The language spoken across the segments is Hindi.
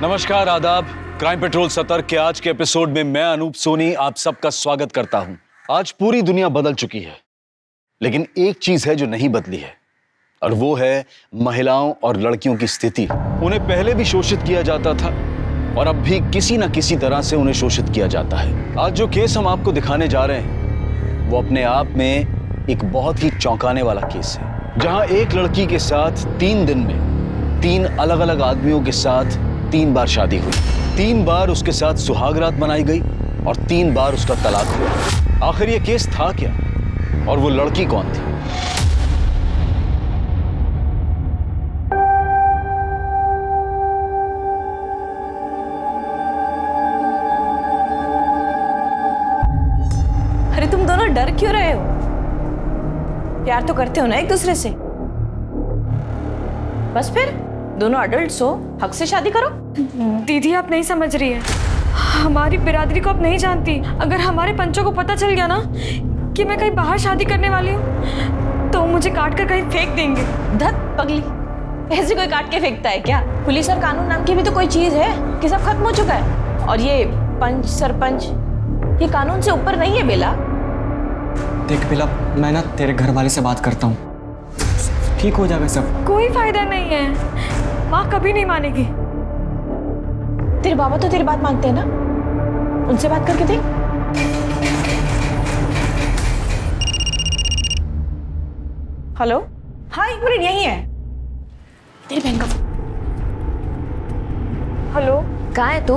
नमस्कार, आदाब। क्राइम पेट्रोल सतर्क के आज के एपिसोड में मैं अनूप सोनी आप सबका स्वागत करता हूं। आज पूरी दुनिया बदल चुकी है, लेकिन एक चीज है जो नहीं बदली है, और वो है महिलाओं और लड़कियों की स्थिति। उन्हें पहले भी शोषित किया जाता था और अब भी किसी न किसी तरह से उन्हें शोषित किया जाता है। आज जो केस हम आपको दिखाने जा रहे हैं वो अपने आप में एक बहुत ही चौंकाने वाला केस है, जहां एक लड़की के साथ 3 दिन में 3 अलग अलग आदमियों के साथ 3 बार शादी हुई। 3 बार उसके साथ सुहाग रात मनाई गई और 3 बार उसका तलाक हुआ। आखिर ये केस था क्या और वो लड़की कौन थी? अरे तुम दोनों डर क्यों रहे हो? प्यार तो करते हो ना एक दूसरे से। बस फिर दोनों अडल्ट्स हो, हक से शादी करो। दीदी आप नहीं समझ रही है, हमारी बिरादरी को आप नहीं जानती। अगर हमारे पंचों को पता चल गया ना कि मैं कहीं बाहर शादी करने वाली हूँ तो मुझे काट कर कहीं फेंक देंगे। धत पगली, ऐसे कोई काट के फेंकता है क्या? पुलिस और कानून नाम की भी तो कोई चीज है कि सब खत्म हो चुका है। और ये पंच सरपंच ये कानून से ऊपर नहीं है बेला। देख बेला, मैं ना तेरे घर वाले से बात करता हूँ, ठीक हो जाएगा सब। कोई फायदा नहीं है, माँ कभी नहीं मानेगी। तेरे बाबा तो तेरी बात मानते हैं ना, उनसे बात करके देख। हेलो, हाँ 1 मिनट यही है। तेरी बहन का। हेलो, कहाँ है तू?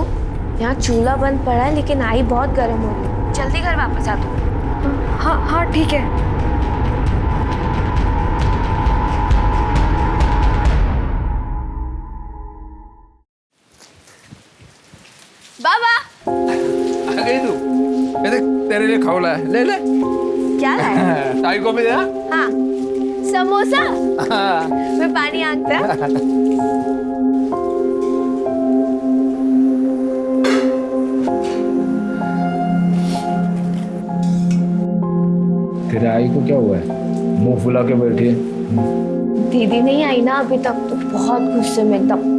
यहाँ चूल्हा बंद पड़ा है लेकिन आई बहुत गर्म हो रही। जल्दी घर वापस आ तू। हाँ हाँ ठीक है। बाबा आ गई तू? ये देख तेरे लिए खौला है, ले ले। क्या है? ताई को भी दे। हाँ, समोसा। मैं पानी आंकता। तेरे आई को क्या हुआ है? मुंह फुला के बैठी है। दीदी नहीं आई ना अभी तक, तो बहुत गुस्से में एकदम।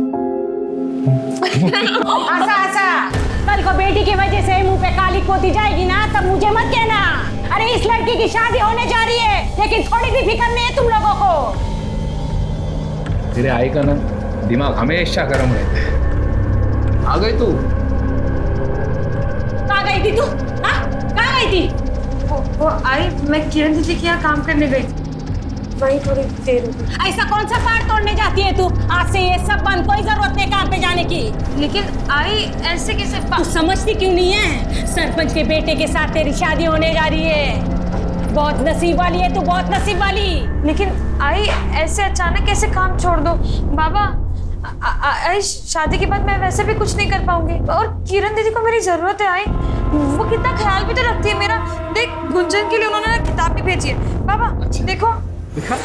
ऐसा कल को बेटी की वजह से मुंह पे काली पोती जाएगी ना, तब मुझे मत कहना। अरे इस लड़की की शादी होने जा रही है, लेकिन थोड़ी भी फिक्र नहीं है तुम लोगों को। तेरे आई का ना दिमाग हमेशा गर्म रहता है। आ गई तू? कहाँ गई थी तू? हाँ कहाँ गई थी? वो आई, मैं किरण दीदी के यहाँ काम करने गई थी, वही थोड़ी देर हो गई। ऐसा कौन सा पार तोड़ने जाती है तू? आज से ये सब बंद, कोई जरूरत नहीं काम पे जाने की। लेकिन आई ऐसे कैसे? तू समझती क्यों नहीं है? सरपंच के बेटे के साथ तेरी शादी होने जा रही है। बहुत नसीब वाली है तू, बहुत नसीब वाली। लेकिन आई ऐसे अचानक कैसे काम छोड़ दो? बाबा आई शादी के बाद मैं वैसे भी कुछ नहीं कर पाऊंगी, और किरण दीदी को मेरी जरूरत है। आई वो कितना ख्याल भी तो रखती है मेरा। देख गुंजन के लिए उन्होंने किताब भी भेजी है। बाबा देखो। दिखा।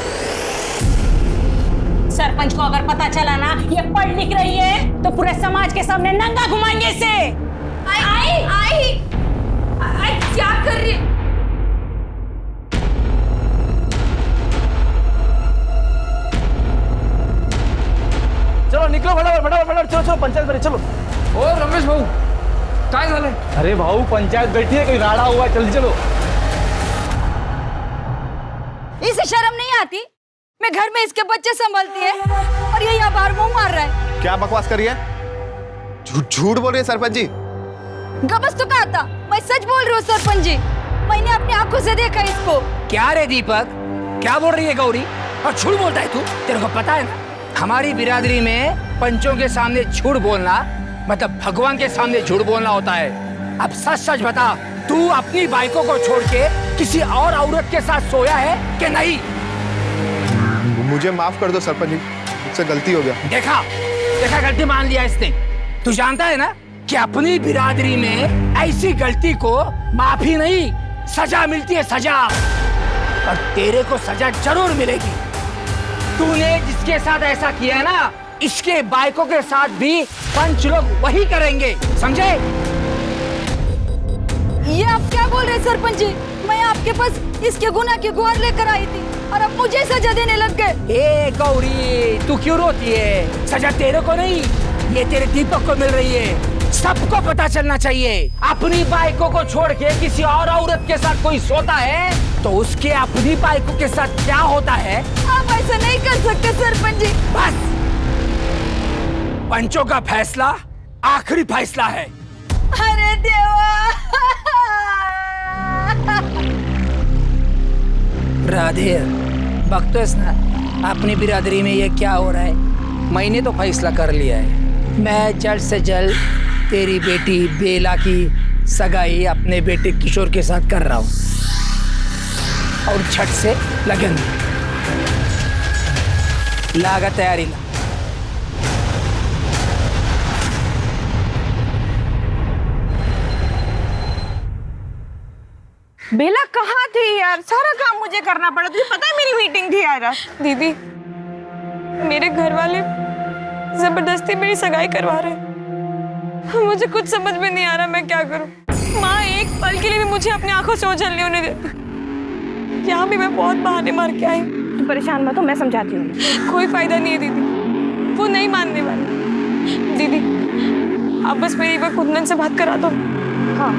सरपंच को अगर पता चला ना ये पढ़ लिख रही है तो पूरे समाज के सामने नंगा घुमाएंगे इसे। आई आई आई क्या कर रही है? चलो निकलो, फटाफट चलो पंचायत भरी चलो। ओ रमेश भाऊ, काय झालंय? अरे भाऊ, पंचायत बैठी है, कोई राड़ा हुआ है, जल्दी चलो। इसे शर्म नहीं आती? मैं घर में इसके बच्चे संभालती है और ये यहाँ बाहर मुंह मार रहा है। क्या बकवास करी है? झूठ बोल रही है सरपंच जी। गबस तो कहा था, मैं सच बोल रही हूँ सरपंच जी। मैंने अपनी आंखों से देखा इसको। क्या रे दीपक, क्या बोल रही है गौरी? और झूठ बोलता है तू? तेरे को पता है ना, हमारी बिरादरी में पंचों के सामने झूठ बोलना मतलब भगवान के सामने झूठ बोलना होता है। अब सच सच बता, तू अपनी बाइकों को छोड़ के किसी और औरत के साथ सोया है कि नहीं? मुझे माफ कर दो सरपंच जी, मुझसे गलती हो गया। देखा गलती मान लिया इसने। तू जानता है ना कि अपनी बिरादरी में ऐसी गलती को माफी नहीं, सजा मिलती है, सजा। और तेरे को सजा जरूर मिलेगी। तूने जिसके साथ ऐसा किया है ना, इसके बाइकों के साथ भी पंच लोग वही करेंगे, समझे? ये आप क्या बोल रहे हैं सरपंच जी? मैं आपके पास इसके गुनाह की गुहार लेकर आई थी और अब मुझे सजा देने लग गए। ए गौरी, तू क्यों रोती है? सजा तेरे को नहीं, ये तेरे दीपक को मिल रही है। सबको पता चलना चाहिए। अपनी बाइकों को छोड़ के किसी और औरत के साथ कोई सोता है तो उसके अपनी बाइकों के साथ क्या होता है। आप ऐसा नहीं कर सकते सरपंच जी। बस, पंचों का फैसला आखिरी फैसला है। अरे देवा। राधे, बख्तोस ना अपनी बिरादरी में ये क्या हो रहा है। मैंने तो फैसला कर लिया है। मैं जल्द से जल्द तेरी बेटी बेला की सगाई अपने बेटे किशोर के साथ कर रहा हूँ और झट से लगन लागा तैयारी ला। बेला कहाँ थी यार? सारा काम मुझे करना पड़ा। तुझे पता है मेरी मीटिंग थी यार। दीदी, मेरे घर वाले जबरदस्ती मेरी सगाई करवा रहे हैं। मुझे कुछ समझ में नहीं आ रहा मैं क्या करूं। माँ एक पल के लिए भी मुझे अपनी आंखों से ओझल नहीं होने देती। यहाँ भी मैं बहुत बहाने मार के आई। तू परेशान मत हो, मैं समझाती हूँ। कोई फायदा नहीं है दीदी, वो नहीं मानने वाली। दीदी आप बस मेरी एक बार कुंदन से बात करा दो। हाँ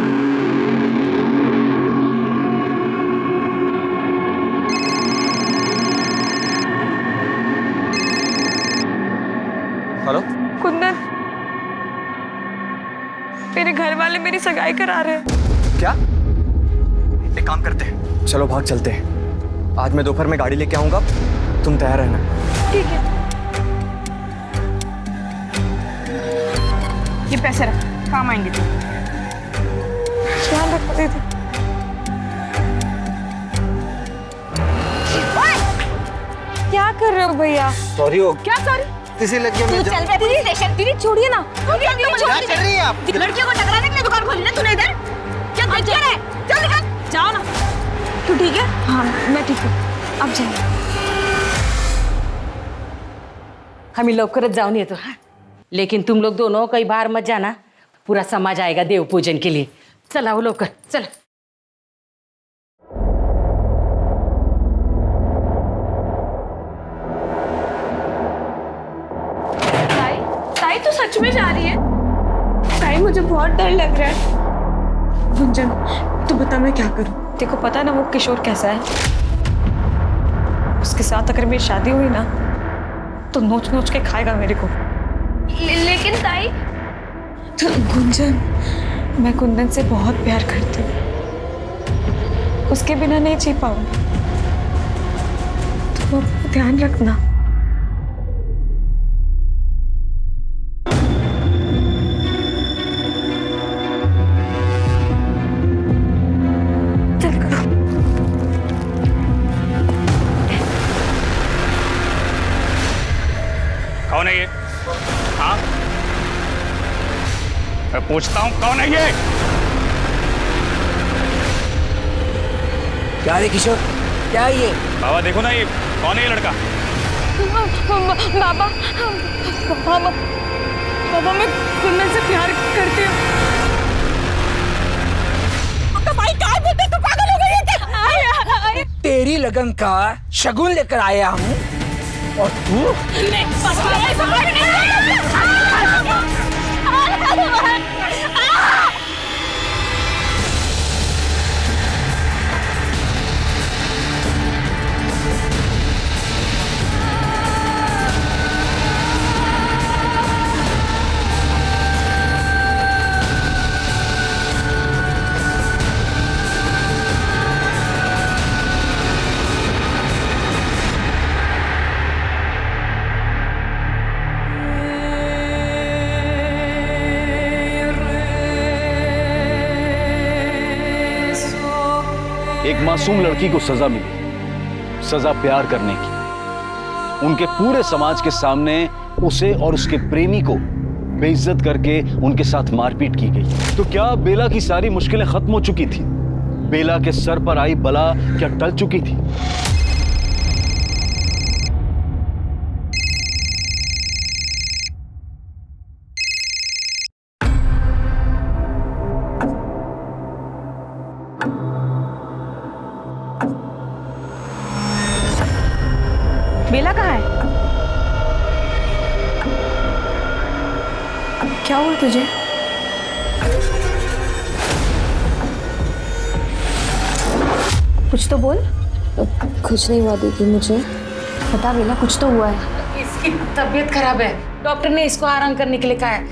हेलो कुंदन, मेरे घर वाले मेरी सगाई करा रहे हैं। क्या? एक काम करते हैं, चलो भाग चलते हैं। आज मैं दोपहर में गाड़ी लेके आऊंगा, तुम तैयार रहना। ठीक है। ये पैसे रख, काम आएंगे तू। ध्यान रखो दीदी। क्या कर रहे हो भैया? सॉरी हो क्या सॉरी? किसी लड़की में चल रहे दीदी स्टेशन। दीदी छोड़िए ना। क्या चल रही है आप? लड़कियों को टकराने के लिए दुकान खोली ना तूने इधर? क्या देख रहा है? चल निकल, जाओ ना। तू ठीक है? हाँ मैं ठीक हूँ, अब जाइए। हमें लवकरच जाऊन येतो। लेकिन तुम लोग दोनों कहीं बाहर मत जाना, पूरा समाज आएगा देव पूजन के लिए। चला वो लवकर, चला। ताई तो सच में जा रही है? ताई मुझे बहुत डर लग रहा है। गुंजन तू बता मैं क्या करूं? देखो पता है ना वो किशोर कैसा है। उसके साथ अगर मेरी शादी हुई ना तो नोच नोच के खाएगा मेरे को। लेकिन ताई तो गुंजन, मैं कुंदन से बहुत प्यार करती हूँ, उसके बिना नहीं जी पाऊंगी। तुम अपना ध्यान रखना। कौन है ये? हाँ, मैं पूछता हूँ कौन है ये? क्या रे किशोर, क्या है ये? बाबा देखो ना, ये कौन है ये लड़का? बाबा, बाबा, बाबा मैं कुंदन से प्यार करती हूँ। तो भाई क्या बोलते, तू पागल हो गई है क्या? तेरी लगन का शगुन लेकर आया हूँ और तू? एक मासूम लड़की को सजा मिली, सजा प्यार करने की। उनके पूरे समाज के सामने उसे और उसके प्रेमी को बेइज्जत करके उनके साथ मारपीट की गई। तो क्या बेला की सारी मुश्किलें खत्म हो चुकी थी? बेला के सर पर आई बला क्या टल चुकी थी? बेला कहाँ है? क्या हुआ तुझे? कुछ तो बोल। कुछ नहीं हुआ दीदी मुझे। बता बेला, कुछ तो हुआ है। इसकी तबीयत खराब है, डॉक्टर ने इसको आराम करने के लिए कहा है।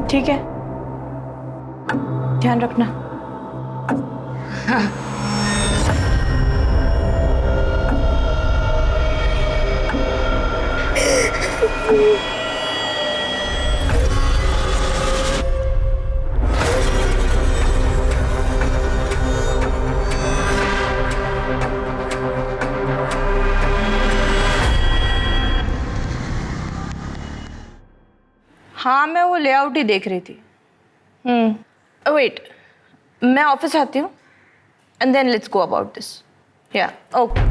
ठीक है, ध्यान रखना। हाँ, मैं वो लेआउट ही देख रही थी। वेट, मैं ऑफिस आती हूँ and then let's go about this. या ओके।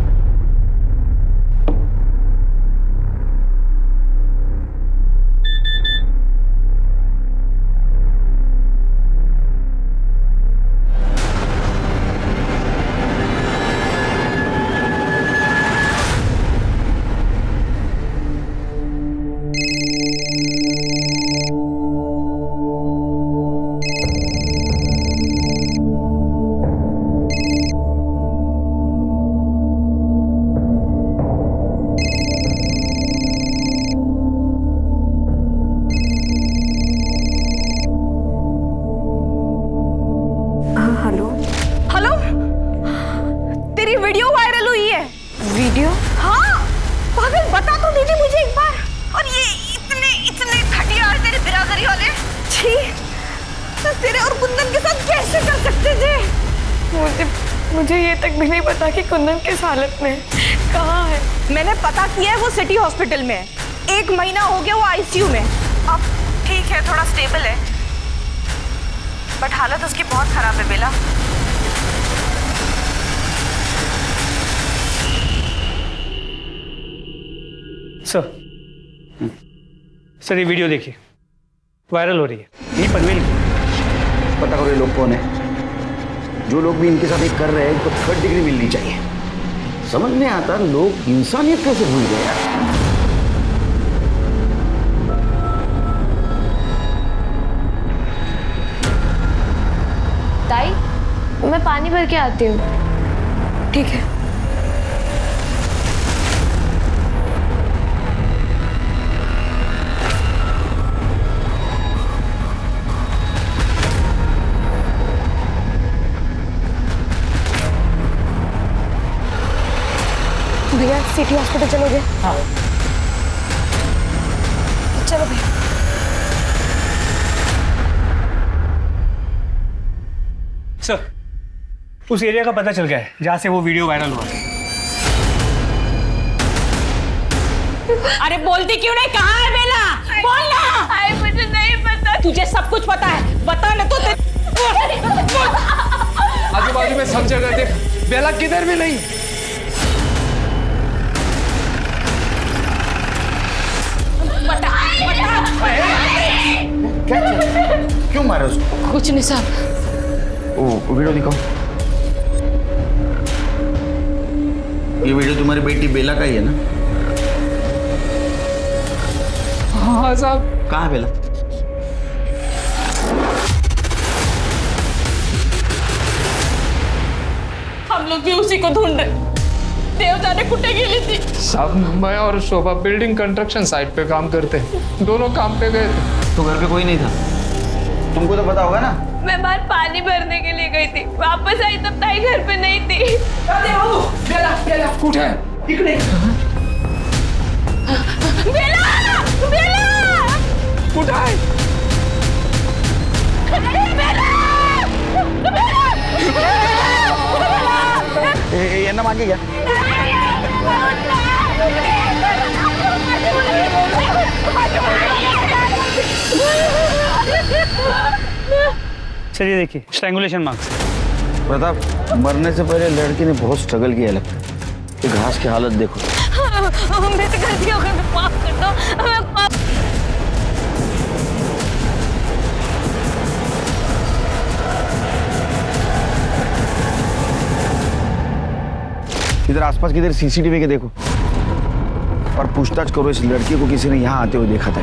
मुझे ये तक भी नहीं पता कि कुंदन किस हालत में कहाँ है। मैंने पता किया है, वो सिटी हॉस्पिटल में है। 1 महीना हो गया वो आईसीयू में। अब ठीक है, थोड़ा स्टेबल है, बट हालत उसकी बहुत खराब है बेला। सर ये वीडियो देखिए, वायरल हो रही है। ये पनवेल की। पता करो ये लोग कौन है। जो लोग भी इनके साथ ये कर रहे हैं इनको 3rd डिग्री मिलनी चाहिए। समझ नहीं आता लोग इंसानियत कैसे भूल गए यार। ताई, मैं पानी भर के आती हूँ। ठीक है। भैया सिटी हॉस्पिटल चलोगे? हाँ। चलो भैया। सर, उस एरिया का पता चल गया है जहाँ से वो वीडियो वायरल हुआ। अरे बोलती क्यों नहीं? कहाँ है बेला? बोलना। आई मुझे नहीं पता। तुझे सब कुछ पता है, बता ना तो। आजू बाजू में सब जगह देख, बेला किधर भी नहीं। क्या क्यों मारा उसको? कुछ नहीं साहब। ओ वीडियो दिखाओ। ये वीडियो तुम्हारी बेटी बेला का ही है ना? हाँ साहब। कहाँ है बेला? हम लोग भी उसी को ढूंढ रहे। देव जाने कुटे गेली थी। साहब, मैं और शोभा बिल्डिंग कंस्ट्रक्शन साइट पे काम करते हैं। दोनों काम पे गए थे। तो घर पे कोई नहीं था? तुमको तो पता होगा ना। मैं बाहर पानी भरने के लिए गई थी, वापस आई तब ताई घर पे नहीं थी। बेला, बेला, कुठे है? इकडे। बेला! बेला! कुठे है? यांना मागे घ्या। चलिए देखिए, स्ट्रैंगुलेशन मार्क्स। प्रताप, मरने से पहले लड़की ने बहुत स्ट्रगल किया लगता है। ये घास की हालत देखो। मेरी गलती हो गई, मैं माफ कर दो। इधर आसपास किधर सीसीटीवी के देखो। और पूछताछ करो इस लड़की को किसी ने यहाँ आते हुए देखा था।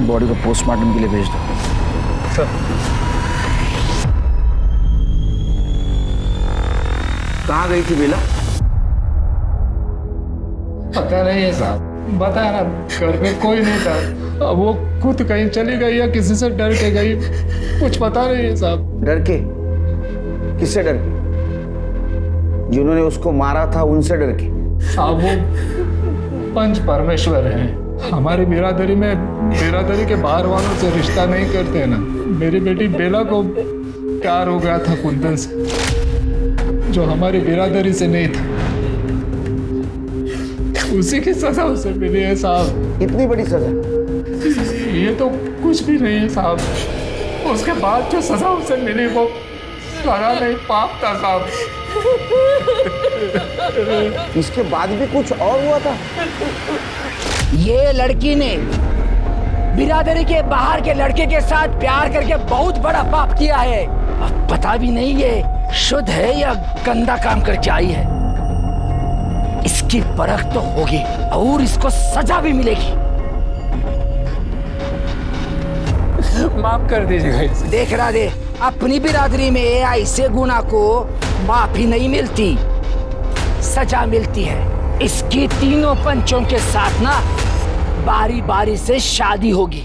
बॉडी को पोस्टमार्टम के लिए भेज दो। कहाँ गई थी बेला? पता नहीं है साहब, बता ना, घर में कोई नहीं था। अब वो खुद कहीं चली गई या किसी से डर के गई, कुछ पता नहीं है साहब। डर के? किससे डर के? जिन्होंने उसको मारा था उनसे डर के? साहब वो पंच परमेश्वर हैं। हमारी बिरादरी के बाहर वालों से रिश्ता नहीं करते हैं ना। मेरी बेटी बेला को प्यार हो गया था कुंदन से, जो हमारी बिरादरी से नहीं था। उसी की सजा उसे मिली है साहब। इतनी बड़ी सजा? ये तो कुछ भी नहीं है साहब। उसके बाद जो सजा उसे मिली वो सजा नहीं, पाप था साहब। इसके बाद भी कुछ और हुआ था? ये लड़की ने बिरादरी के बाहर के लड़के के साथ प्यार करके बहुत बड़ा पाप किया है। अब पता भी नहीं ये शुद्ध है या गंदा काम करके आई है। इसकी परख तो होगी और इसको सजा भी मिलेगी। माफ कर दीजिएगा इसे। देख रहा दे, अपनी बिरादरी में ऐसे गुनाह को माफी नहीं मिलती, सजा मिलती है। इसकी तीनों पंचों के साथ ना बारी बारी से शादी होगी।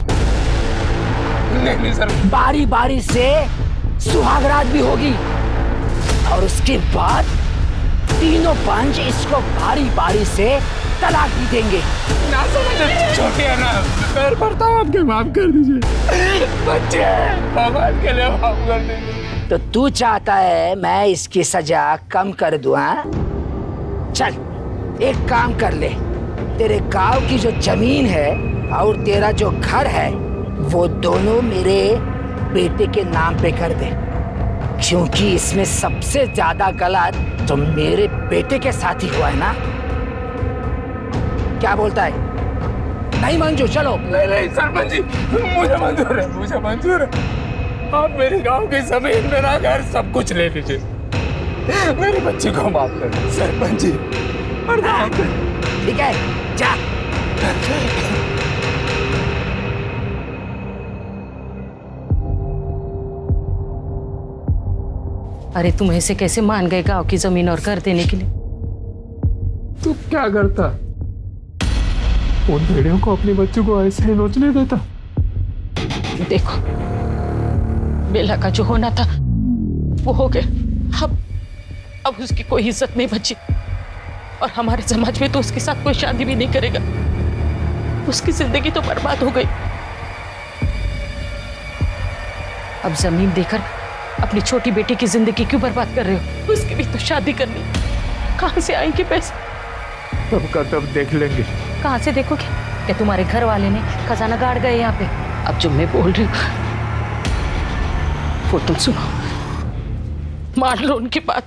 नहीं सर। बारी बारी से सुहागरात भी होगी और उसके बाद तीनों पंच इसको बारी बारी से तलाक भी देंगे। ना समझे छोटे है ना, पैर पड़ता हूँ आपके, माफ कर दीजिए। बच्चे भगवान के लिए माफ कर दीजिए। तो तू चाहता है मैं इसकी सजा कम कर दूं? हाँ, चल एक काम कर ले, तेरे गांव की जो जमीन है और तेरा जो घर है वो दोनों मेरे बेटे के नाम पे कर दे, क्योंकि इसमें सबसे ज्यादा गलत तो मेरे बेटे के साथ ही हुआ है ना। क्या बोलता है? नहीं मंजूर? चलो। नहीं सरपंच जी, मुझे मंजूर है, मुझे मंजूर है। आप मेरे गांव की जमीन, मेरा घर, सब कुछ ले लीजिए। मेरे बच्चे को माफ कर दो सरपंच जी। ठीक है, जा। अरे तुम ऐसे कैसे मान गए गांव की जमीन और घर देने के लिए? तू क्या करता? उन भेड़ियों को अपने बच्चों को ऐसे ही नोचने देता? देखो, बेला का जो होना था वो हो गया। अब उसकी कोई इज्जत नहीं बची और हमारे समाज में तो उसके साथ कोई शादी भी नहीं करेगा। उसकी जिंदगी तो बर्बाद हो गई। अब जमीन देकर अपनी छोटी बेटी की जिंदगी क्यों बर्बाद कर रहे हो? उसकी भी तो शादी करनी, कहां से आएंगे पैसे? तब का तब देख लेंगे। कहां से देखोगे? क्या तुम्हारे घर वाले ने खजाना गाड़ गए यहाँ पे? अब जो मैं बोल रही हूँ वो तुम सुनो, मान लो उनकी बात।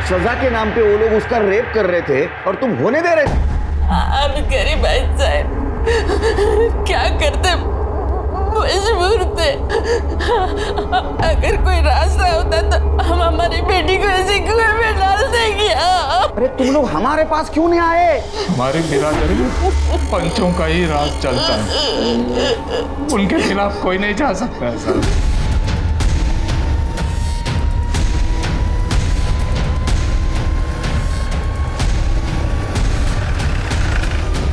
सजा के नाम पे वो लोग उसका रेप कर रहे थे और तुम होने दे रहे थे। अब गरीब साहब क्या करते, मजबूर थे। अगर कोई रास्ता होता तो हम हमारी बेटी को ऐसे कुएं में डाल देंगे। अरे तुम लोग हमारे पास क्यों नहीं आए? हमारी बिरादरी में पंचों का ही राज चलता है, उनके खिलाफ कोई नहीं जा सकता है सर।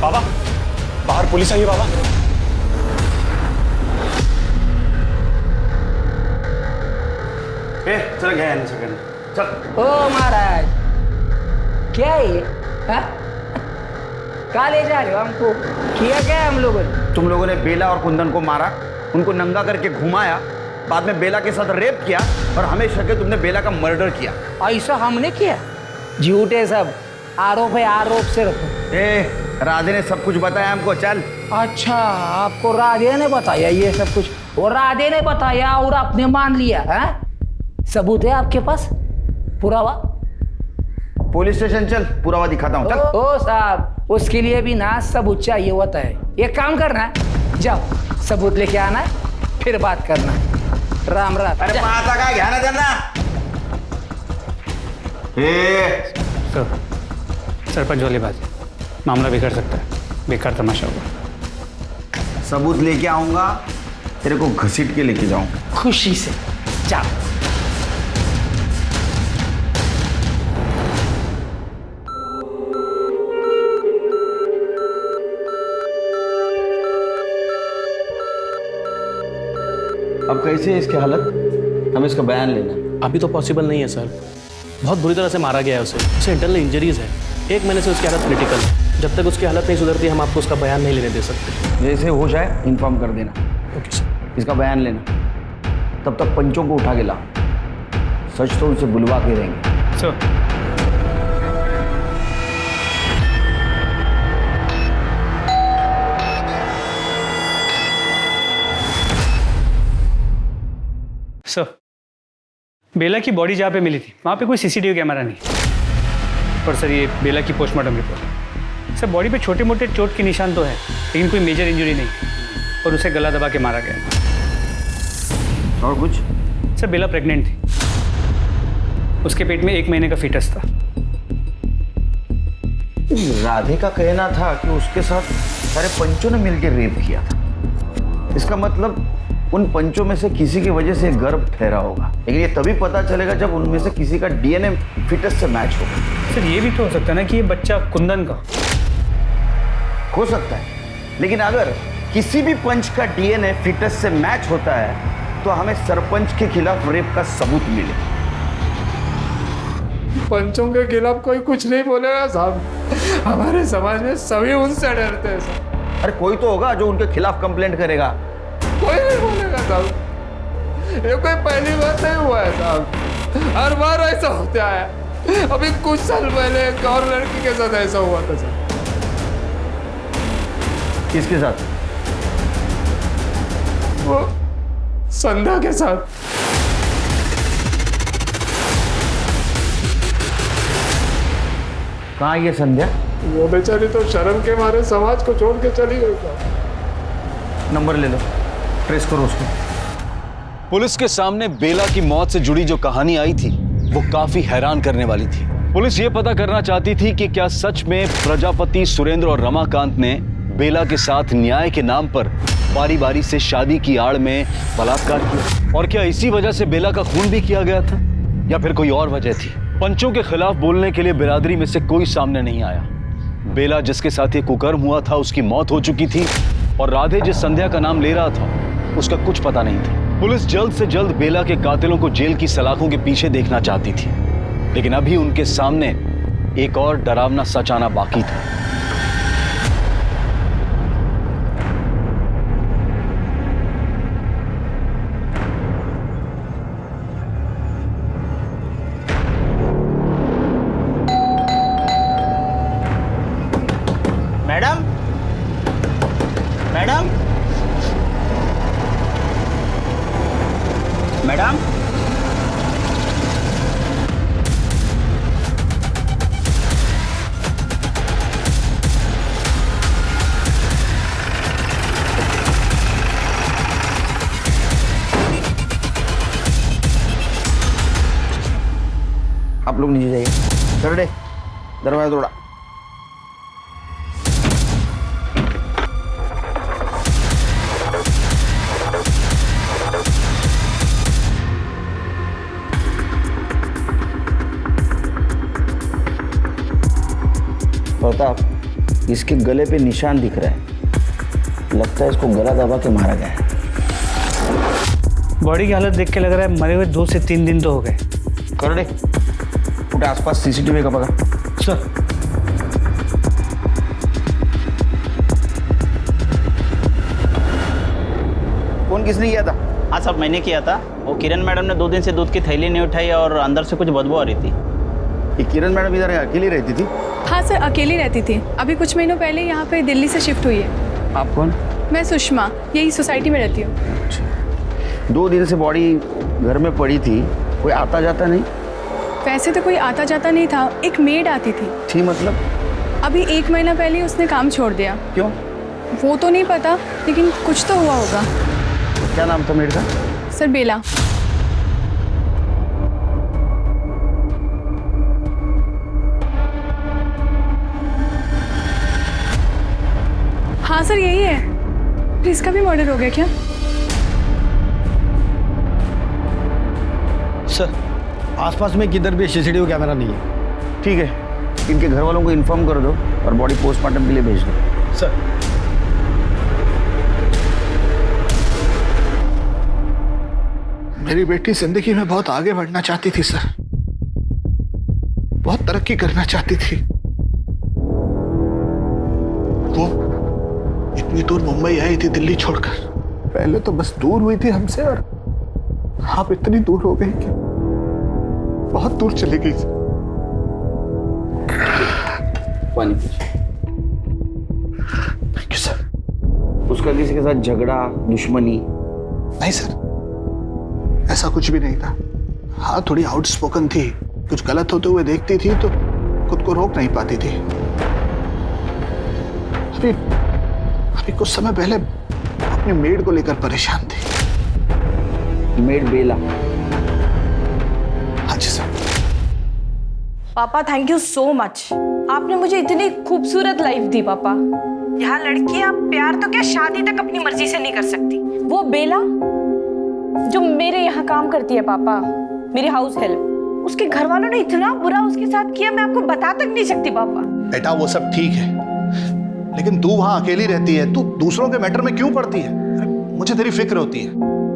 बाबा, बाहर पुलिस आई है बाबा। चल गया सेकंड। ओ महाराज, क्या है ये? हाँ? कहाँ ले जा रहे हो हमको? किया क्या है हम लोगों ने? तुम लोगों ने बेला और कुंदन को मारा, उनको नंगा करके घुमाया, बाद में बेला के साथ रेप किया और हमें शक है तुमने बेला का मर्डर किया। ऐसा हमने किया? झूठे सब, आरोप है, आरोप सिर्फ। राधे ने सब कुछ बताया हमको। चल। अच्छा, आपको राधे ने बताया ये सब कुछ? और राधे ने बताया और आपने मान लिया? है सबूत है आपके पास? पुरावा? पुलिस स्टेशन चल, पुरावा दिखाता हूँ। चल। ओ साहब, उसके लिए भी ना सबूत चाहिए होता है। एक काम करना, जाओ सबूत लेके आना, फिर बात करना। राम राम। अरे माता का ध्यान देना। सरपंच वाली बात है, मामला बिगड़ सकता है, बेकार तमाशा होगा। सबूत लेके आऊंगा, तेरे को घसीट के लेके जाऊंगा। खुशी से जाओ। अब कैसे है इसकी हालत? हमें इसका बयान लेना। अभी तो पॉसिबल नहीं है सर, बहुत बुरी तरह से मारा गया है उसे इंटरनल इंजरीज है। 1 महीने से उसकी हालत क्रिटिकल है। जब तक उसकी हालत नहीं सुधरती हम आपको उसका बयान नहीं लेने दे सकते। जैसे हो जाए इन्फॉर्म कर देना। Okay sir. इसका बयान लेना, तब तक पंचों को उठा के ला। सच तो उनसे बुलवा के रहेंगे। सर। सर, बेला की बॉडी जहाँ पे मिली थी वहाँ पे कोई सीसीटीवी कैमरा नहीं। और सर, ये बेला की पोस्टमार्टम रिपोर्ट। सर, बॉडी पे छोटे मोटे चोट के निशान तो है, लेकिन कोई मेजर इंजरी नहीं, और उसे गला दबा के मारा गया। और कुछ? सर, बेला प्रेग्नेंट थी, उसके पेट में 1 महीने का फीटस था। राधे का कहना था कि उसके साथ सारे पंचों ने मिलकर रेप किया था। इसका मतलब उन पंचों में से किसी की वजह से गर्भ ठहरा होगा, लेकिन ये तभी पता चलेगा जब उनमें से किसी का डीएनए फिटस से मैच होगा। सर, ये भी तो हो सकता है ना कि ये बच्चा कुंदन का हो सकता है, लेकिन अगर किसी भी पंच का डीएनए फिटस से मैच होता है तो हमें सरपंच के खिलाफ रेप का सबूत मिले। पंचों के खिलाफ कोई कुछ नहीं बोलेगा साहब, हमारे समाज में सभी उनसे डरते हैं साहब। अरे कोई तो होगा जो उनके खिलाफ कंप्लेंट करेगा। कोई नहीं बोलेगा साहब, ये कोई पहली बार नहीं हुआ है साहब, हर बार ऐसा होता है। अभी कुछ साल पहले एक और लड़की के साथ ऐसा हुआ था साहब। किसके साथ? वो संध्या के साथ। कहाँ ये संध्या? वो बेचारी तो शर्म के मारे समाज को छोड़ के चली गई साहब। नंबर ले लो, ट्रेस करो उसको। पुलिस के सामने बेला की मौत से जुड़ी जो कहानी आई थी वो काफी हैरान करने वाली थी। पुलिस ये पता करना चाहती थी कि क्या सच में प्रजापति, सुरेंद्र और रमाकांत ने बेला के साथ न्याय के नाम पर बारी बारी से शादी की आड़ में बलात्कार किया, और क्या इसी वजह से बेला का खून भी किया गया था, या फिर कोई और वजह थी। पंचों के खिलाफ बोलने के लिए बिरादरी में से कोई सामने नहीं आया। बेला जिसके साथ ये कुकर्म हुआ था उसकी मौत हो चुकी थी, और राधे जिस संध्या का नाम ले रहा था उसका कुछ पता नहीं था। पुलिस जल्द से जल्द बेला के कातिलों को जेल की सलाखों के पीछे देखना चाहती थी, लेकिन अभी उनके सामने एक और डरावना सच आना बाकी था। मैडम, मैडम, मैडम, आप लोग नीचे जाइए। चलो दे, दरवाजा तोड़ा। प्रताप, इसके गले पे निशान दिख रहा है, लगता है इसको गला दबा के मारा गया है। बॉडी की हालत देख के लग रहा है मरे हुए 2 से 3 दिन तो हो गए। कर दे। मोटे आसपास सीसीटीवी का बघा. सर. फोन किसने किया था? हाँ साहब, मैंने किया था. वो किरण मैडम ने 2 दिन से दूध की थैली नहीं उठाई और अंदर से कुछ बदबू आ रही थी. ये किरण मैडम इधर अकेली रहती थी? हाँ सर, अकेली रहती थी. अभी कुछ महीनों पहले यहाँ पे दिल्ली से शिफ्ट हुई है. आप कौन? मैं सुषमा, यही सोसाइटी में रहती हूँ. 2 दिन से बॉडी घर में पड़ी थी, कोई आता जाता नहीं? वैसे तो कोई आता जाता नहीं था, एक मेड आती थी. थी मतलब? अभी 1 महीना पहले ही उसने काम छोड़ दिया. क्यों? वो तो नहीं पता, लेकिन कुछ तो हुआ होगा. क्या नाम था मेड का? सर, बेला. हाँ सर, यही है. फिर इसका भी मर्डर हो गया क्या? सर, आसपास में किधर भी सीसीटीवी कैमरा नहीं है. ठीक है, इनके घर वालों को इन्फॉर्म कर दो और बॉडी पोस्टमार्टम के लिए भेज दो. सर. मेरी बेटी जिंदगी में बहुत आगे बढ़ना चाहती थी सर, बहुत तरक्की करना चाहती थी. वो इतनी दूर मुंबई आई थी दिल्ली छोड़कर. पहले तो बस दूर हुई थी हमसे, और आप इतनी दूर हो गई कि बहुत दूर चली गई. पानी. Thank you sir. उसका किसी के साथ झगड़ा, दुश्मनी? नहीं सर, ऐसा कुछ भी नहीं था. हाँ, थोड़ी आउटस्पोकन थी. कुछ गलत होते हुए देखती थी तो खुद को रोक नहीं पाती थी. अभी कुछ समय पहले अपने मेड को लेकर परेशान थी. मेड बेला? हाँ जी सर. पापा, थैंक यू सो मच. आपने मुझे इतनी खूबसूरत लाइफ दी पापा. यहाँ लड़कियां प्यार तो क्या, शादी तक अपनी मर्जी से नहीं कर सकती. वो बेला जो मेरे यहाँ काम करती है पापा, मेरी हाउस हेल्प, उसके घर वालों ने इतना बुरा उसके साथ किया, मैं आपको बता तक नहीं सकती पापा. बेटा, वो सब ठीक है, लेकिन तू वहां अकेली रहती है. तू दूसरों के मैटर में क्यों पड़ती है? मुझे तेरी फिक्र होती है.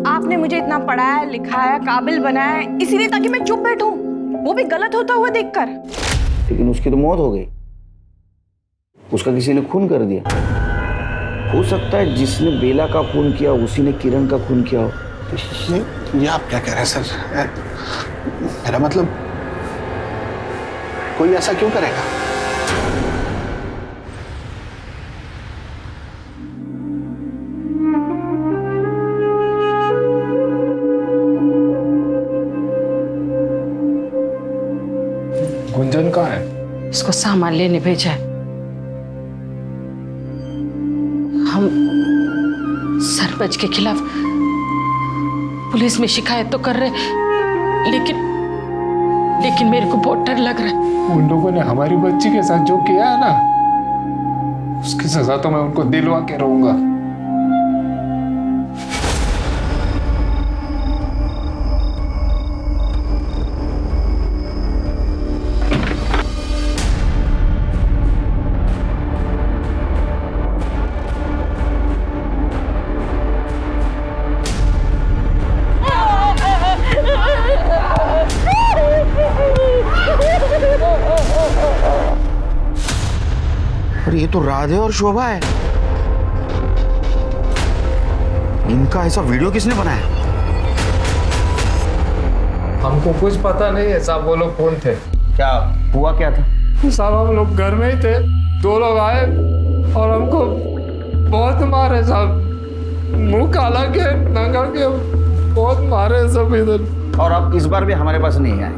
आपने मुझे इतना पढ़ाया, लिखाया, काबिल बनाया, इसीलिए ताकि मैं चुप बैठूं, वो भी गलत होता हुआ देखकर. लेकिन उसकी तो मौत हो गई. उसका किसी ने खून कर दिया. हो सकता है जिसने बेला का खून किया उसी ने किरण का खून किया हो. ये आप क्या कह रहे हैं सर? मेरा मतलब, कोई ऐसा क्यों करेगा? गुंजन कहाँ है? इसको सामान लेने भेजा है. हम सरपंच के खिलाफ पुलिस में शिकायत तो कर रहे, लेकिन मेरे को बहुत डर लग रहा है. उन लोगों ने हमारी बच्ची के साथ जो किया है ना, उसकी सजा तो मैं उनको दिलवा के रहूंगा. और ये तो राधे और शोभा है. इनका ऐसा वीडियो किसने बनाया? हमको कुछ पता नहीं है साहब, वो लोग कौन थे? क्या हुआ, क्या था? साहब, हम लोग घर में ही थे. 2 लोग आए और हमको बहुत मारे साहब. मुंह काला के, नंगा के, बहुत मारे सब इधर. और अब इस बार भी हमारे पास नहीं आए.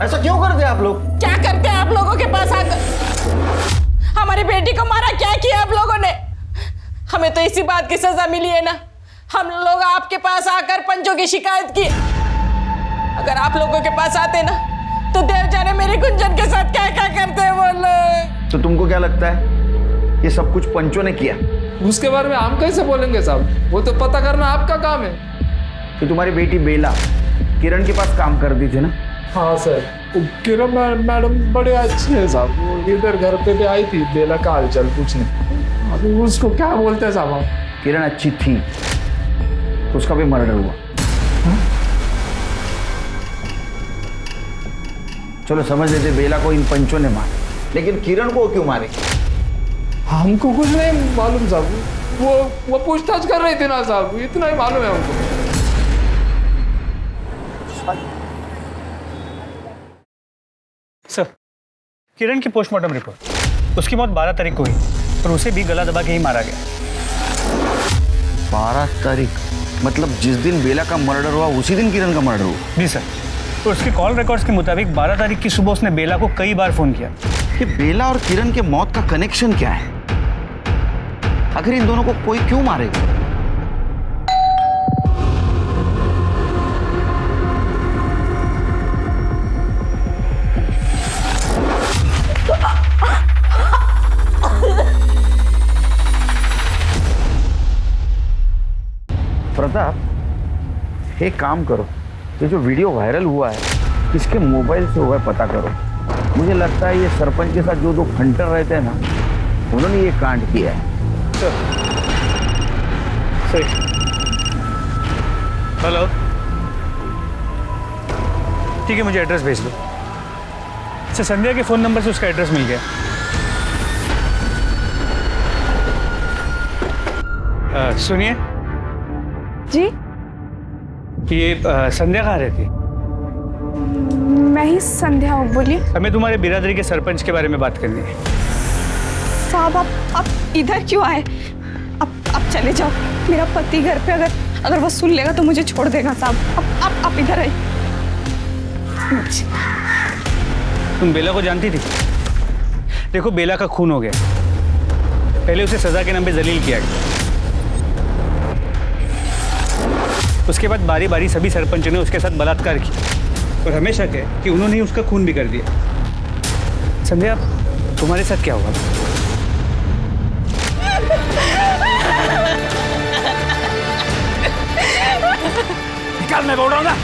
ऐसा क्यों करते आप लोग? क्या करते हैं आप लोगों के पास आकर? हमारी बेटी को मारा, क्या किया आप लोगों ने? हमें तो इसी बात की सजा मिली है ना. हम लोग आपके पास आकर पंचों की शिकायत की. अगर आप लोगों के पास आते ना तो देव जाने मेरी गुंजन के साथ क्या क्या करते हैं वो लोग. तो तुमको क्या लगता है ये सब कुछ पंचों ने किया? उसके बारे में हम कैसे बोलेंगे साहब? वो तो पता करना आपका काम है. कि तुम्हारी बेटी बेला किरण के पास काम करती थी ना? हाँ सर, किरण मैडम बड़े अच्छे हैं साहब. वो इधर घर पे भी आई थी बेला का हालचाल पूछने. अभी उसको क्या बोलते हैं साहब? किरण अच्छी थी तो उसका भी मर्डर हुआ. चलो समझ लेते बेला को इन पंचों ने मारा, लेकिन किरण को क्यों मारे? हमको कुछ नहीं मालूम साहब, वो पूछताछ कर रही थी ना साहब, इतना ही मालूम है हमको। सर, किरण की पोस्टमार्टम रिपोर्ट, उसकी मौत 12 तारीख को हुई और उसे भी गला दबा के ही मारा गया। 12 तारीख मतलब जिस दिन बेला का मर्डर हुआ उसी दिन किरण का मर्डर हुआ? जी सर, तो उसके कॉल रिकॉर्ड्स के मुताबिक 12 तारीख की सुबह उसने बेला को कई बार फोन किया। ये बेला और किरण के मौत का कनेक्शन क्या है? आखिर इन दोनों को कोई क्यों मारेगा? प्रताप, एक काम करो, ये जो वीडियो वायरल हुआ है किसके मोबाइल से हुआ है पता करो। मुझे लगता है ये सरपंच के साथ जो दो फंटर रहते हैं ना, उन्होंने ये कांड किया है। हेलो, ठीक है, मुझे एड्रेस भेज दो। अच्छा, संध्या के फोन नंबर से उसका एड्रेस मिल गया। सुनिए जी, ये संध्या कहाँ रहती है? मैं ही संध्या हूँ, बोलिए। हमें तुम्हारे बिरादरी के सरपंच के बारे में बात करनी है। साहब, आप इधर क्यों आए? आप चले जाओ, मेरा पति घर पे अगर वो सुन लेगा तो मुझे छोड़ देगा। साहब, आप इधर आइए। तुम बेला को जानती थी? देखो, बेला का खून हो गया, पहले उसे सजा के नाम पे जलील किया गया, उसके बाद बारी बारी सभी सरपंचों ने उसके साथ बलात्कार किया और हमें शक है कि उन्होंने ही उसका खून भी कर दिया। संध्या, तुम्हारे साथ क्या हुआ? निकाल, मैं बोल रहा हूँ ना।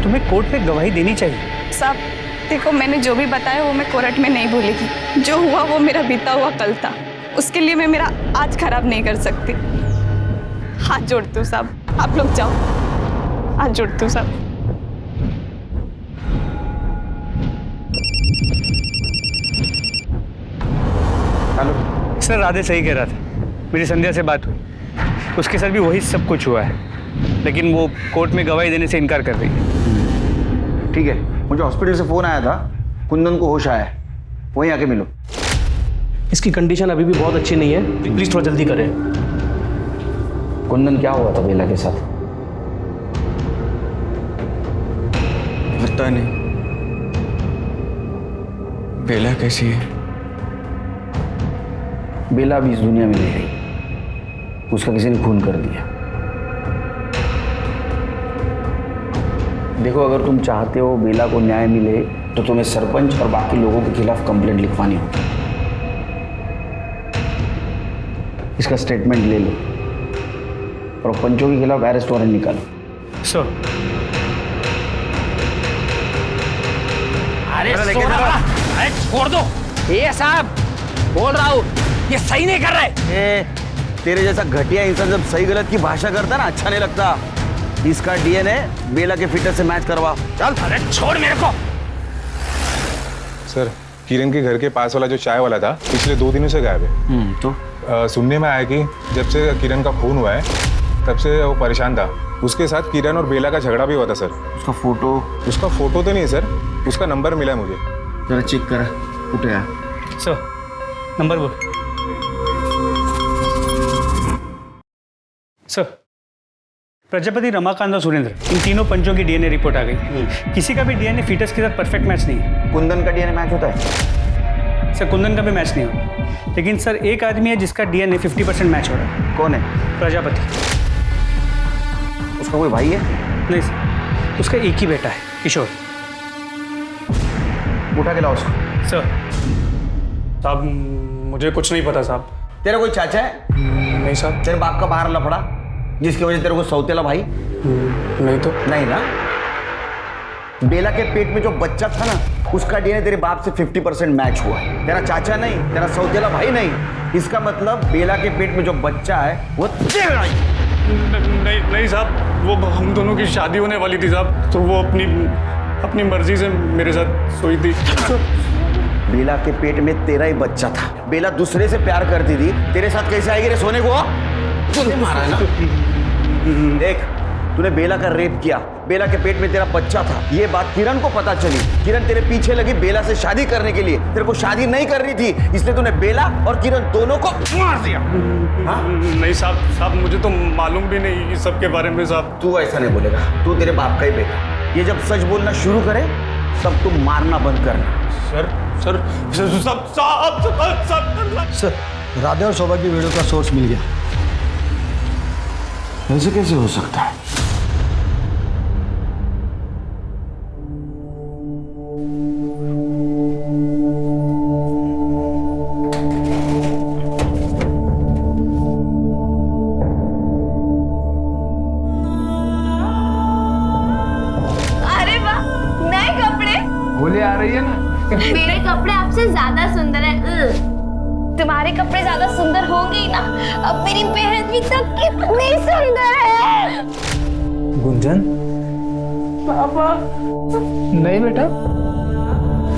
तुम्हें कोर्ट में गवाही देनी चाहिए। साहब देखो, मैंने जो भी बताया वो मैं कोर्ट में नहीं भूलेगी। जो हुआ वो मेरा बीता हुआ कल था, उसके लिए मैं मेरा आज खराब नहीं कर सकती। हाथ जोड़ती हूँ साहब, आप लोग जाओ, हाथ जोड़ती हूँ साहब। हेलो सर, राधे सही कह रहा था, मेरी संध्या से बात हुई, उसके साथ भी वही सब कुछ हुआ है, लेकिन वो कोर्ट में गवाही देने से इनकार कर रही है। ठीक है, मुझे हॉस्पिटल से फोन आया था, कुंदन को होश आया है, वहीं आके मिलो। इसकी कंडीशन अभी भी बहुत अच्छी नहीं है, प्लीज थोड़ा जल्दी करें। कुंदन, क्या हुआ था बेला के साथ? पता नहीं। बेला कैसी है? बेला अभी इस दुनिया में नहीं रही, उसका किसी ने खून कर दिया। देखो, अगर तुम चाहते हो बेला को न्याय मिले तो तुम्हें सरपंच और बाकी लोगों के खिलाफ कंप्लेंट लिखवानी होगी। इसका स्टेटमेंट ले लो और पंचों के खिलाफ अरेस्ट वारंट निकालो। सर, अरे छोड़ दो। ये साहब बोल रहा हूँ, ये सही नहीं कर रहे। तेरे जैसा घटिया इंसान जब सही गलत की भाषा करता ना, अच्छा नहीं लगता। इसका डीएनए बेला के फिटनेस से मैच करवा। चल। अरे छोड़ मेरे को। सर, किरण के घर के पास वाला जो चाय वाला था पिछले 2 दिनों से गायब है। तो सुनने में आया कि जब से किरण का खून हुआ है तब से वो परेशान था। उसके साथ किरण और बेला का झगड़ा भी हुआ था सर। उसका फोटो तो नहीं है सर, उसका नंबर मिला है मुझे। जरा चेक करा, उठे यार। सर, नंबर बोल। सर, प्रजापति, रमाकांत और सुरेंद्र, इन तीनों पंचों की डीएनए रिपोर्ट आ गई। किसी का भी डीएनए फीटस के साथ परफेक्ट मैच नहीं है। कुंदन का डीएनए मैच होता है? सर, कुंदन का भी मैच नहीं होता, लेकिन सर एक आदमी है जिसका डीएनए 50% मैच हो रहा है। कौन है? प्रजापति। उसका कोई भाई है? नहीं सर, उसका एक ही बेटा है, किशोर। उठा के लाओ उसको। सर। साहब, मुझे कुछ नहीं पता साहब। तेरा कोई चाचा है? नहीं साहब। तेरे बाप का बाहर लफड़ा? जिसकी वजह से तेरे को सौतेला भाई? नहीं तो। नहीं ना? बेला के पेट में जो बच्चा था ना, उसका डीएनए तेरे बाप से 50% मैच हुआ है। तेरा चाचा नहीं, तेरा सौतेला भाई नहीं। इसका मतलब बेला के पेट में जो बच्चा है वो तेरा ही। नहीं साहब, वो हम दोनों की शादी होने वाली थी साहब, तो वो अपनी मर्जी से मेरे साथ सोई थी। बेला के पेट में तेरा ही बच्चा था। बेला दूसरे से प्यार करती थी, तेरे साथ कैसे आएगी रे सोने को? तूने मारा है ना? देख, तूने बेला का रेप किया, बेला के पेट में तेरा बच्चा था। ये बात किरण को पता चली। किरण तेरे पीछे लगी बेला से शादी करने के लिए। तेरे को शादी नहीं करनी थी, इसलिए तूने बेला और किरण दोनों को मार दिया। हाँ? नहीं साहब, मुझे तो मालूम भी नहीं इस सब के बारे में साहब। तू ऐसा नहीं बोलेगा, तू तेरे बाप का ही बेटा। ये जब सच बोलना शुरू करे तब तुम मारना बंद करना। सर, राधे और शोभा की वीडियो का सोर्स मिल गया। ऐसे कैसे हो सकता है? अरे वाह, नए कपड़े। होली आ रही है ना। मेरे कपड़े आपसे ज्यादा सुंदर है। तुम्हारे कपड़े ज्यादा सुंदर होंगे ही ना। अब मेरी बहन भी तो कितनी सुंदर है। गुंजन। पापा। नहीं बेटा।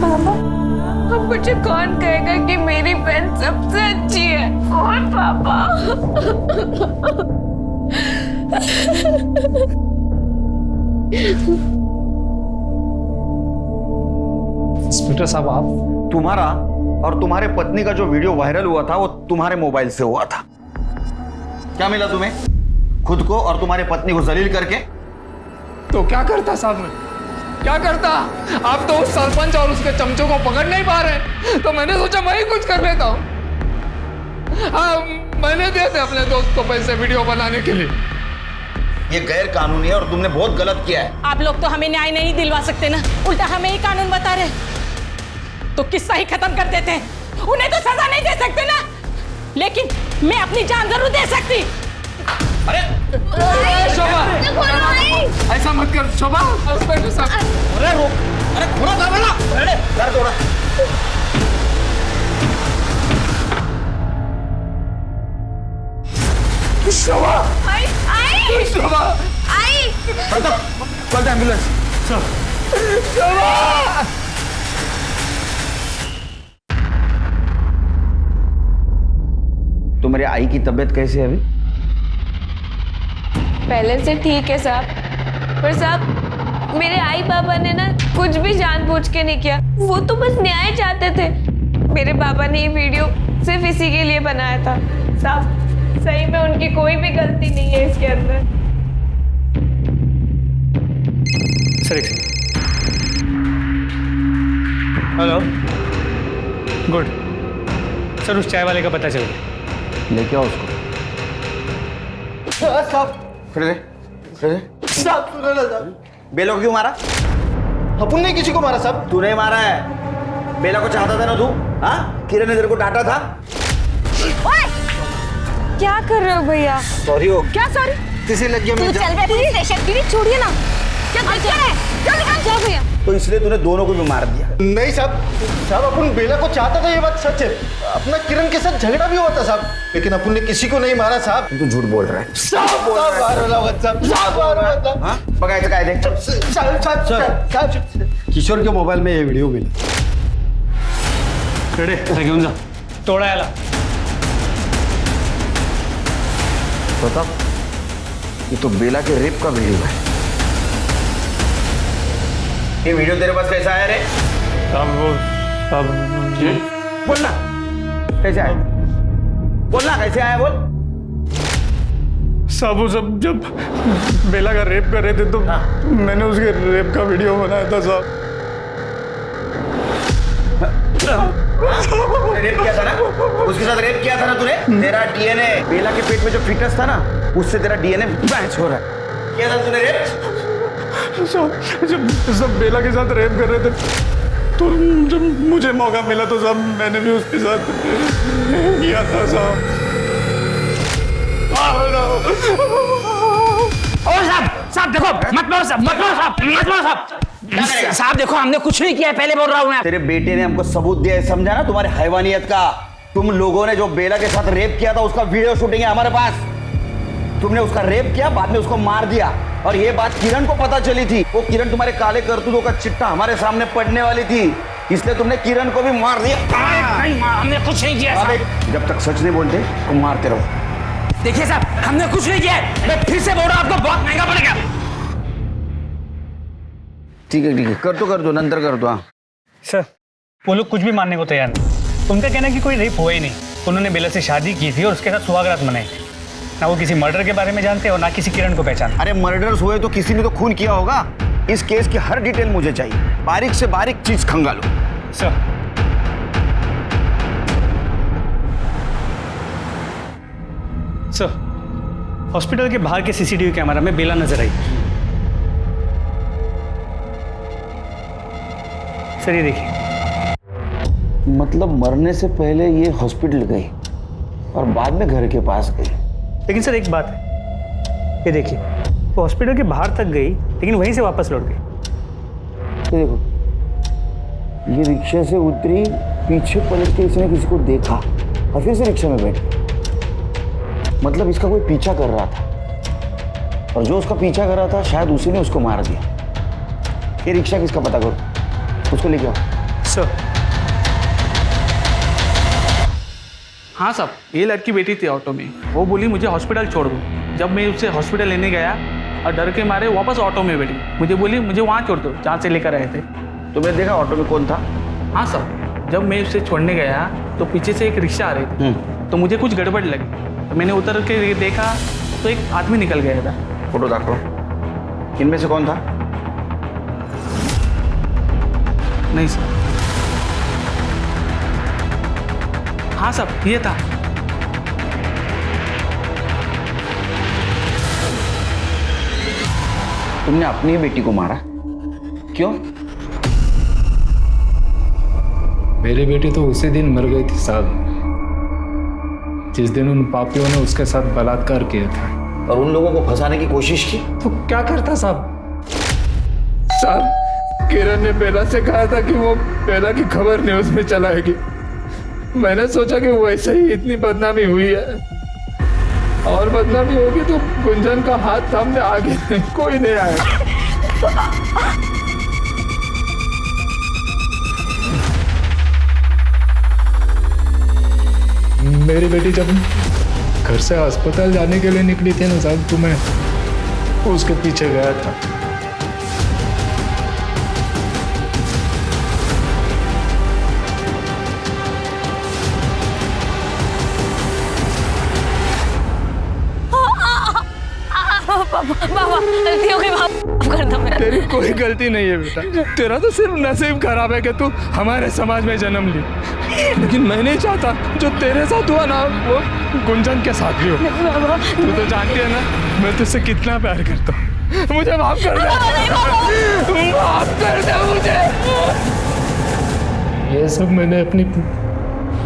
पापा, अब मुझे कौन कहेगा कि मेरी बहन सबसे अच्छी है? कौन पापा? इंस्पेक्टर साहब, आप तुम्हारा और तुम्हारे पत्नी का जो वीडियो वायरल हुआ था वो तुम्हारे मोबाइल से हुआ था। क्या मिला तुम्हें खुद को और तुम्हारे पत्नी को जलील करके? तो क्या करता साहब मैं? क्या करता? आप तो उस सरपंच और उसके चमचों को पकड़ नहीं पा रहे, तो मैंने सोचा मैं ही कुछ कर लेता हूँ। हाँ, मैंने दिए थे अपने दोस्त को पैसे वीडियो बनाने के लिए। ये गैर कानूनी है और तुमने बहुत गलत किया है। आप लोग तो हमें न्याय नहीं दिलवा सकते ना, उल्टा हमें ही कानून बता रहे। तो किस्सा ही खत्म कर देते हैं। उन्हें तो सजा नहीं दे सकते ना, लेकिन मैं अपनी जान जरूर दे सकती। अरे शोभा, ऐसा मत कर शोभा। अरे रोक, अरे खुला कर वाला, अरे कर दो ना। शोभा, आई शोभा, कॉल द एम्बुलेंस। शोभा। तुम्हारी आई की तबीयत कैसी है अभी? पहले से ठीक है साहब, पर साहब मेरे आई पापा ने ना कुछ भी जानबूझ के नहीं किया। वो तो बस न्याय चाहते थे। मेरे पापा ने ये वीडियो सिर्फ इसी के लिए बनाया था। साहब, सही में उनकी कोई भी गलती नहीं है इसके अंदर। सर, हेलो, गुड सर, उस चाय वाले का पता चल गया। लेके आओ उसको। बेला को क्यों मारा? अपन ने किसी को मारा साहब? तूने मारा है। बेला को चाहता था ना तू? हाँ, किरण ने तेरे को डांटा था। क्या कर रहे हो भैया? सॉरी हो। क्या सॉरी? किसी लग गया। तू चल गया स्टेशन की, छोड़िए ना। क्या कर रहे हैं? जाओ भैया। तो इसलिए तूने दोनों को भी मार दिया? नहीं साहब, अपन बेला को चाहता था, ये बात सच है। अपना किरण के साथ झगड़ा भी हुआ था साहब, लेकिन अपन ने किसी को नहीं मारा साहब। तू झूठ बोल रहा है। किशोर के मोबाईल में ये व्हिडिओ मिला। घेऊन जा. तोडा याला. प्रताप, ये तो बेला के रेप का वीडियो है। ये वीडियो तेरे पास कैसा आया रे? बोलना कैसे आया? बोलना कैसे आया, बोल। साहब सब जब बेला का रेप कर रहे थे तो मैंने उसके रेप का वीडियो बनाया था साहब। रेप किया था ना, उसके साथ रेप किया था ना तूने। तेरा डीएनए बेला के पेट में जो फीटस था ना, उससे तेरा डीएनए मैच हो रहा है। किया था तूने रेप? जब सब बेला के साथ रेप कर रहे थे तो जब मुझे मौका मिला तो साहब मैंने भी उसके साथ किया था साहब। साहब देखो, मत मारो साहब, मत मारो साहब, मत मारो साहब। साहब देखो, हमने कुछ नहीं किया है, पहले बोल रहा हूँ मैं। तेरे बेटे ने हमको सबूत दिया है, समझा ना, तुम्हारे हैवानियत का। तुम लोगों ने जो बेला के साथ रेप किया था उसका वीडियो शूटिंग है हमारे पास। तुमने उसका रेप किया, बाद में उसको मार दिया, और ये बात किरण को पता चली थी। वो किरण तुम्हारे काले करतूतों का चिट्ठा हमारे सामने पड़ने वाली थी, इसलिए तुमने किरण को भी मार दिया। नहीं, हमने कुछ नहीं किया साहब। जब तक सच नहीं बोलते तो मारते रहो। देखिए साहब, हमने कुछ नहीं किया है। मैं फिर से बोल रहा हूँ, आपको बहुत महंगा पड़ेगा। ठीक है, कर दो, नंतर कर दो। हाँ सर, वो लोग कुछ भी मानने को तैयार नहीं। उनका कहना है कि कोई रेप हुआ ही नहीं, उन्होंने बेला से शादी की थी और उसके साथ सुहागरात मनाई थी। ना वो किसी मर्डर के बारे में जानते और ना किसी किरण को पहचान। अरे मर्डर्स हुए तो किसी ने तो खून किया होगा। इस केस की हर डिटेल मुझे चाहिए, बारीक से बारीक चीज खंगालो। सर, हॉस्पिटल के बाहर के सीसीटीवी कैमरा में बेला नजर आई। सर ये देखिए। मतलब मरने से पहले ये हॉस्पिटल गई और बाद में घर के पास गई। लेकिन सर एक बात है, ये देखिए, वो हॉस्पिटल के बाहर तक गई लेकिन वहीं से वापस लौट गई। देखो, ये रिक्शा से उतरी, पीछे पलट के इसने किसी को देखा और फिर से रिक्शा में बैठी। मतलब इसका कोई पीछा कर रहा था, और जो उसका पीछा कर रहा था शायद उसी ने उसको मार दिया। ये रिक्शा किसका पता करो, उसको लेके आओ। सर। हाँ साहब, ये लड़की बैठी थी ऑटो में, वो बोली मुझे हॉस्पिटल छोड़ दो। जब मैं उसे हॉस्पिटल लेने गया और डर के मारे वापस ऑटो में बैठी, मुझे बोली मुझे वहाँ छोड़ दो जहाँ से लेकर आए थे। तुमने देखा ऑटो में कौन था? हाँ साहब, जब मैं उसे छोड़ने गया तो पीछे से एक रिक्शा आ रही थी, तो मुझे कुछ गड़बड़ लगी, तो मैंने उतर के देखा तो एक आदमी निकल गया था। फोटो देखो, इनमें से कौन था? नहीं सर। हाँ साहब, ये था। तुमने अपनी बेटी को मारा, क्यों? मेरी बेटी तो उसी दिन मर गई थी साहब, जिस दिन उन पापियों ने उसके साथ बलात्कार किया था। और उन लोगों को फंसाने की कोशिश की तो क्या करता साहब? साहब, किरण ने बेला से कहा था कि वो बेला की खबर न्यूज में चलाएगी। मैंने सोचा कि वैसे ही इतनी बदनामी हुई है, और बदनामी होगी तो गुंजन का हाथ थामने आगे कोई नहीं आएगा। मेरी बेटी जब घर से अस्पताल जाने के लिए निकली थी ना साहब, तो मैं उसके पीछे गया था। बाबा गलती हो गई, माफ कर दो। तेरी कोई गलती नहीं है बेटा, तेरा तो सिर्फ नसीब खराब है कि तू हमारे समाज में जन्म ली। लेकिन मैं नहीं चाहता जो तेरे साथ हुआ ना वो गुंजन के साथ भी हो। तू तो जानती है ना मैं तुझसे कितना प्यार करता हूँ। मुझे माफ कर दे, माफ कर दे मुझे। ये सब मैंने अपनी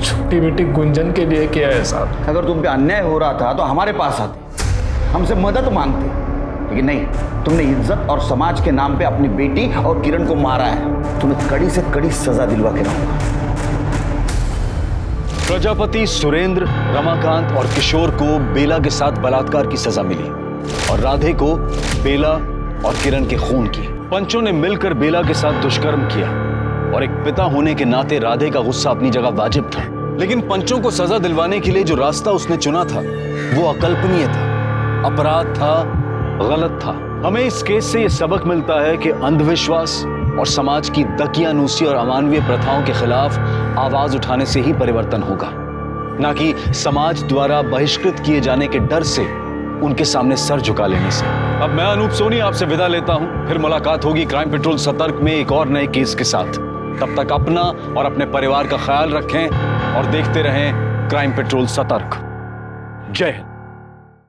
छोटी बेटी गुंजन के लिए किया है साहब। अगर तुम पे अन्याय हो रहा था तो हमारे पास आते, हमसे मदद मांगते, लेकिन नहीं, तुमने इज्जत और समाज के नाम पे अपनी बेटी और किरण को मारा है। तुम्हें कड़ी से कड़ी सजा दिलवा के रहूंगा। प्रजापति, सुरेंद्र, रमाकांत और किशोर को बेला के साथ बलात्कार की सजा मिली और राधे को बेला और किरण के खून की। पंचों ने मिलकर बेला के साथ दुष्कर्म किया और एक पिता होने के नाते राधे का गुस्सा अपनी जगह वाजिब था, लेकिन पंचों को सजा दिलवाने के लिए जो रास्ता उसने चुना था वो अकल्पनीय था, अपराध था, गलत था। हमें इस केस से यह सबक मिलता है कि अंधविश्वास और समाज की दकियानूसी और अमानवीय प्रथाओं के खिलाफ आवाज उठाने से ही परिवर्तन होगा, ना कि समाज द्वारा बहिष्कृत किए जाने के डर से उनके सामने सर झुका लेने से। अब मैं अनूप सोनी आपसे विदा लेता हूं, फिर मुलाकात होगी क्राइम पेट्रोल सतर्क में एक और नए केस के साथ। तब तक अपना और अपने परिवार का ख्याल रखें और देखते रहें क्राइम पेट्रोल सतर्क। जय हिंद।